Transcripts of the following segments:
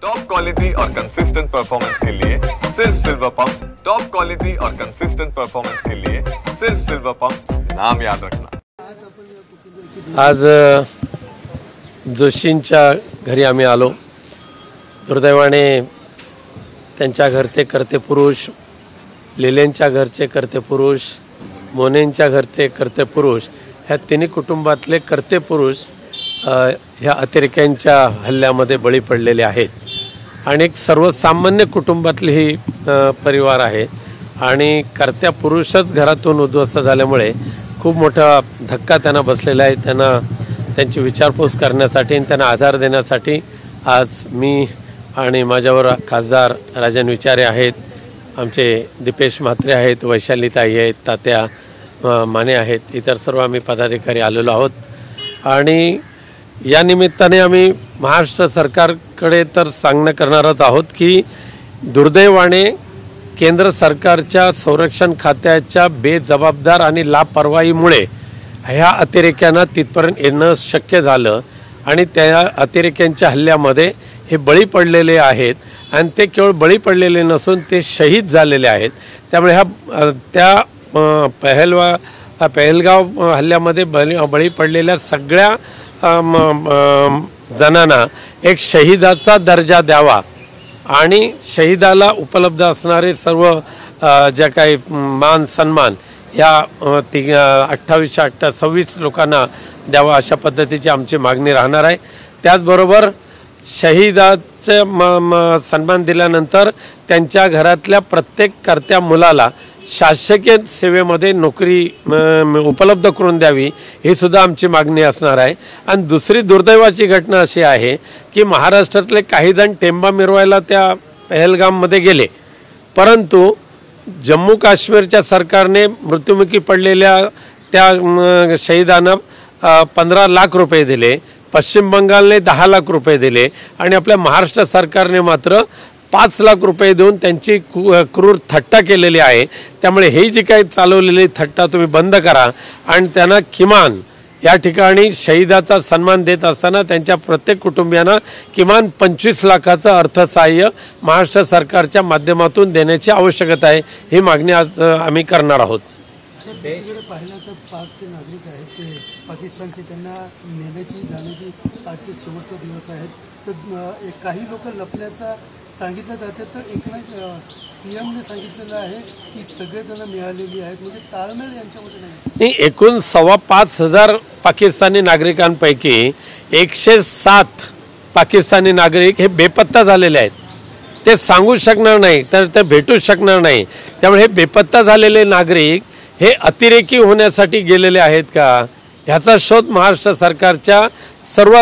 Top quality और consistent performance के लिए सिर्फ सिल्वर पंप्स। टॉप क्वालिटी और कंसिस्टेंट परफॉर्मेंस के लिए सिर्फ सिल्वर पंप्स, नाम याद रखना। आज जोशींच्या घरी आम्ही आलो। दुर्दैवाने त्यांच्या घरचे कर्ते पुरुष, लेलेंच्या घरचे कर्ते पुरुष, मोनेंच्या घरचे कर्ते पुरुष, ह्या तिन्ही कुटुंबातले कर्ते पुरुष ह्या अतिरेक्यांच्या हल्ल्यामध्ये बळी पडलेले आहेत। आणि एक सर्वसामान्य कुटुंबातले ही परिवार आहे आणि कर्त्या पुरुषच घरातून उद्ध्वस्त झाल्यामुळे खूप मोठा धक्का त्यांना बसलेला आहे। त्यांना त्यांची विचारपूस करण्यासाठी आणि त्यांना आधार देण्यासाठी आज मी आणि माझ्यावर खासदार राजन विचारे आहेत, आमचे दीपेश म्हात्रे आहेत, वैशालीताई आहेत, तात्या माने आहेत, इतर सर्व आम्ही पदाधिकारी आलेलो आहोत। आणि या निमित्ताने आम्ही महाराष्ट्र सरकारकडे तर सांगणं करणारच आहोत की दुर्दैवाने केंद्र सरकारच्या संरक्षण खात्याच्या बेजबाबदार आणि लापरवाहीमुळे ह्या अतिरेक्यांना तिथपर्यंत येणं शक्य झालं आणि त्या अतिरेक्यांच्या हल्ल्यामध्ये हे बळी पडलेले आहेत आणि ते केवळ बळी पडलेले नसून ते शहीद झालेले आहेत। त्यामुळे त्या पहलगाव हल्ल्यामध्ये बळी पडलेल्या सगळ्या जणांना एक शहीदाचा दर्जा द्यावा आणि शहीदाला उपलब्ध असणारे सर्व ज्या काही मान सन्मान या 26 लोकांना द्यावा, अशा पद्धतीची आमची मागणी राहणार आहे। त्याचबरोबर शहीदाचे सन्मान दिल्यानंतर त्यांच्या घरातल्या प्रत्येक कर्त्या मुलाला शासकीय सेवेमध्ये नोकरी उपलब्ध करून द्यावी, ही सुद्धा आमची मागणी असणार आहे। आणि दुसरी दुर्दैवाची घटना अशी आहे की महाराष्ट्रातले काही जण टेंबा मिरवायला त्या पहलगाममध्ये गेले, परंतु जम्मू काश्मीरच्या सरकारने मृत्युमुखी पडलेल्या त्या शहीदांना 15 लाख रुपये दिले, पश्चिम बंगालने 10 लाख रुपये दिले आणि आपल्या महाराष्ट्र सरकारने मात्र 5 लाख रुपये देऊन त्यांची क्रूर थट्टा केलेली आहे। त्यामुळे हे जी काही चालवलेली थट्टा तुम्ही बंद करा आणि त्यांना किमान या ठिकाणी शहीदाचा सन्मान देत असताना त्यांच्या प्रत्येक कुटुंबियांना किमान 25 लाखाचं अर्थसहाय्य महाराष्ट्र सरकारच्या माध्यमातून देण्याची आवश्यकता आहे। ही मागणी आज आम्ही करणार आहोत। पाहिलं तर पाकचे नागरिक आहेत ते पाकिस्तानचे, त्यांना नेण्याची जाण्याची आजचे शेवटचे दिवस आहेत, तर काही लोक लपल्याचा सांगितलं जाते, तर सीएमने सांगितलेलं आहे की सगळेजण मिळालेली आहेत, म्हणजे ताळमेळ यांच्यामध्ये नाही। एकूण 5,500 पाकिस्तानी नागरिकांपैकी 107 पाकिस्तानी नागरिक हे बेपत्ता झालेले आहेत। ते सांगू शकणार नाही, तर ते भेटू शकणार नाही। त्यामुळे हे बेपत्ता झालेले नागरिक हे अतिरेकी होण्यासाठी गेलेले आहेत का, ह्याचा शोध महाराष्ट्र सरकारच्या सर्व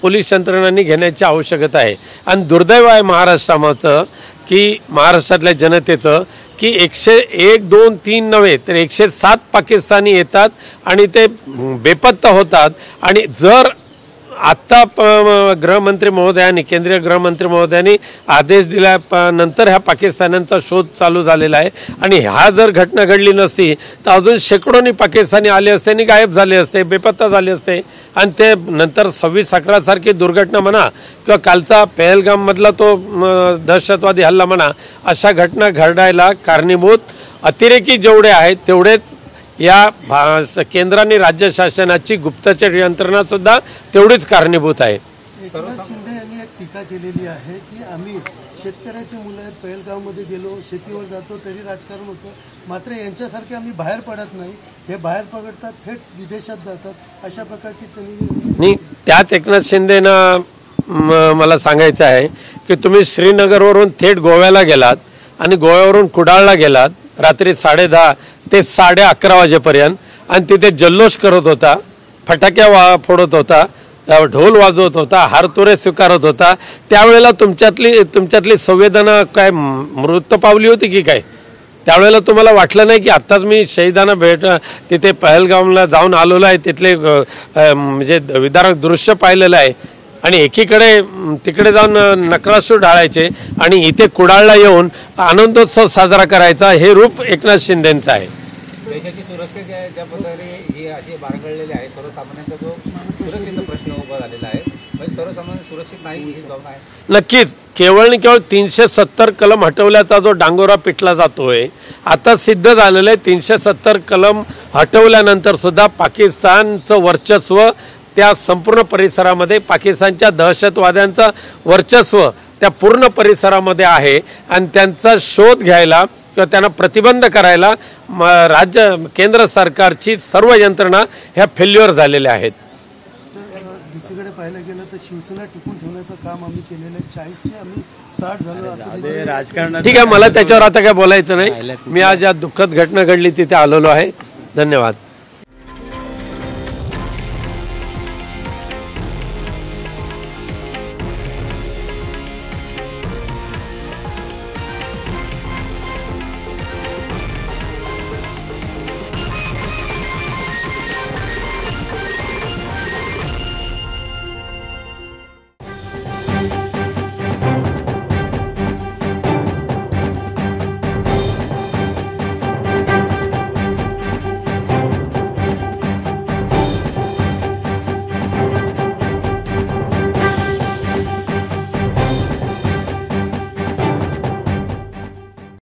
पोलीस यंत्रणांनी घेण्याची आवश्यकता आहे। आणि दुर्दैव आहे महाराष्ट्राचं की महाराष्ट्रातल्या जनतेचं की 101, 2, 3 नव्हे तर 107 पाकिस्तानी येतात आणि ते बेपत्ता होतात। आणि जर आत्ता गृहमंत्री महोदयांनी, केंद्रीय गृहमंत्री महोदयांनी आदेश दिल्यानंतर ह्या पाकिस्तान्यांचा शोध चालू झालेला आहे आणि ह्या जर घटना घडली नसती तर अजून शेकडोनी पाकिस्तानी आले असते आणि गायब झाले असते, बेपत्ता झाले असते। आणि ते नंतर 26/11 सारखी दुर्घटना म्हणा किंवा कालचा पहलगाममधला तो दहशतवादी हल्ला म्हणा, अशा घटना घडायला कारणीभूत अतिरेकी जेवढे आहेत तेवढेच या केंद्र आणि राज्य शासनाची गुप्तचर यंत्रणा सुद्धा तेवढीच कारणीभूत आहे। एकनाथ शिंदे यांनी एक टीका केलेली आहे की आम्ही शेतकऱ्याची मुलं आहेत, पहलगावमध्ये गेलो, शेतीवर जातो तरी राजकारण होतं, मात्र यांच्यासारखे आम्ही बाहेर पडत नाही, हे बाहेर पडतात थेट विदेशात जातात, अशा प्रकारची त्यांनी त्याच एकनाथ शिंदेना मला सांगायचं आहे की तुम्ही श्रीनगरवरून थेट गोव्याला गेलात आणि गोव्यावरून कुडाळला गेलात रात्री 10:30 ते 11:30 वाजेपर्यंत आणि तिथे जल्लोष करत होता, फटाक्या फोडत होता, ढोल वाजवत होता, हारतुरे स्वीकारत होता। त्यावेळेला तुमच्यातली संवेदना काय मृत पावली होती की काय? त्यावेळेला तुम्हाला वाटलं नाही की आत्ताच मी शहीदांना तिथे पहलगामला जाऊन आलेलो आहे, तिथले म्हणजे विदारक दृश्य पाहिलेलं आहे आणि एकीकडे तिकडे जाऊन नक्रासूर ढाळायचे आणि इथे कुडाळला येऊन आनंदोत्सव साजरा करायचा, हे रूप एकनाथ शिंदेंचं आहे। देशाची सुरक्षा ज्या प्रकारे हे असे बारगळलेले आहे, सर्वसामान्यांचा जो सुरक्षेचा प्रश्न उभा झालेला आहे, म्हणजे सर्वसामान्य सुरक्षित नाही ही भावना आहे। नक्कीच केवळ आणि केवळ 370 कलम हटवल्याचा जो डांगोरा पिटला जातोय, आता सिद्ध झालेलं आहे 370 कलम हटवल्यानंतर सुद्धा पाकिस्तानचं वर्चस्व त्या संपूर्ण परिसरामध्ये, पाकिस्तानच्या दहशतवाद्यांचं वर्चस्व त्या पूर्ण परिसरामध्ये आहे आणि त्यांचा शोध घ्यायला किंवा त्यांना प्रतिबंध करायला केंद्र सरकारची सर्व यंत्रणा ह्या फेल्युअर झालेल्या आहेत. दुसरीकडे पाहायला गेलं तर शिवसेना टिकून ठेवण्याचं काम आम्ही केलेलं आहे. 40चे आम्ही 60 झालो असं राजकारणात. ठीक आहे, मला त्याच्यावर आता काय बोलायचं नाही. मी आज या दुःखद घटना घडली तिथे आलेलो आहे. धन्यवाद.